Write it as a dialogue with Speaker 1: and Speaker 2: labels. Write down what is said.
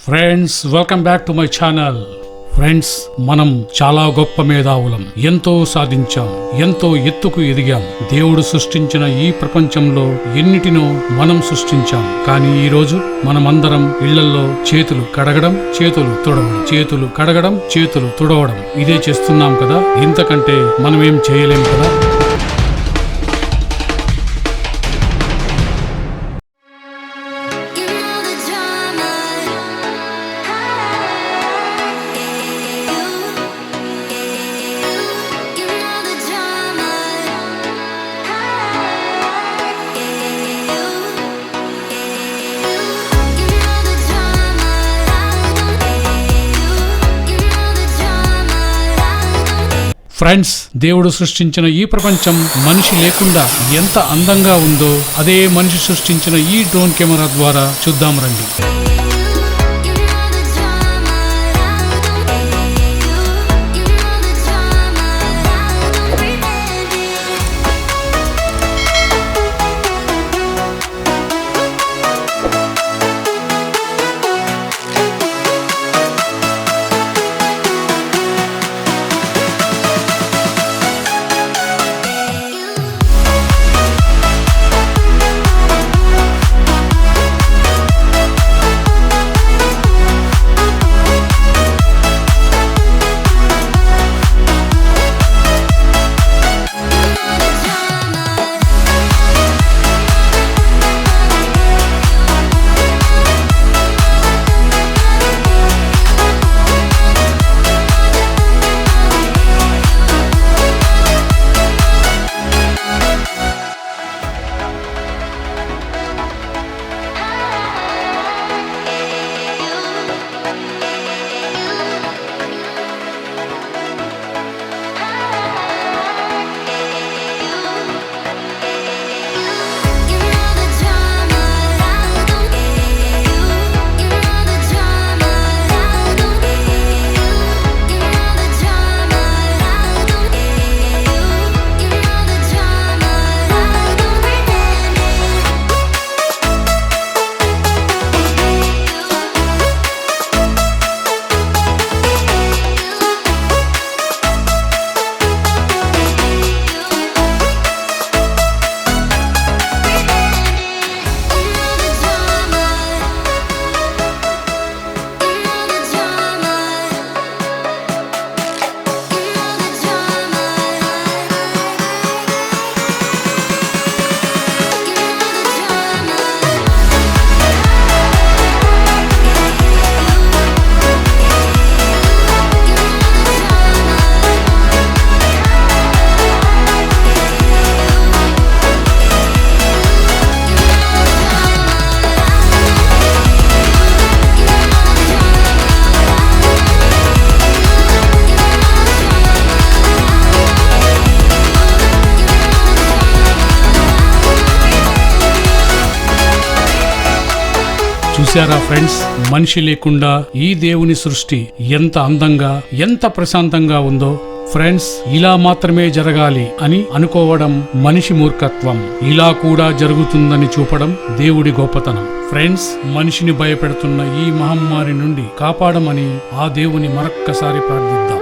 Speaker 1: Friends, welcome back to my channel. Friends, మనం చాలా గొప్ప మేధావులం, ఎంతో సాధించాం, ఎంతో ఎత్తుకు ఎదిగాం. దేవుడు సృష్టించిన ఈ ప్రపంచంలో ఎన్నిటినో మనం సృష్టించాం. కానీ ఈ రోజు మనమందరం ఇళ్లలో చేతులు కడగడం, చేతులు తుడవడం, చేతులు కడగడం, చేతులు తుడవడం ఇదే చేస్తున్నాం కదా. ఇంతకంటే మనమేం చేయలేం కదా. ఫ్రెండ్స్, దేవుడు సృష్టించిన ఈ ప్రపంచం మనిషి లేకుండా ఎంత అందంగా ఉందో అదే మనిషి సృష్టించిన ఈ డ్రోన్ కెమెరా ద్వారా చూద్దాం రండి. చూశారా ఫ్రెండ్స్, మనిషి లేకుండా ఈ దేవుని సృష్టి ఎంత అందంగా, ఎంత ప్రశాంతంగా ఉందో. ఫ్రెండ్స్, ఇలా మాత్రమే జరగాలి అని అనుకోవడం మనిషి మూర్ఖత్వం. ఇలా కూడా జరుగుతుందని చూపడం దేవుడి గొప్పతనం. ఫ్రెండ్స్, మనిషిని భయపెడుతున్న ఈ మహమ్మారి నుండి కాపాడమని ఆ దేవుని మరొక్కసారి ప్రార్థిద్దాం.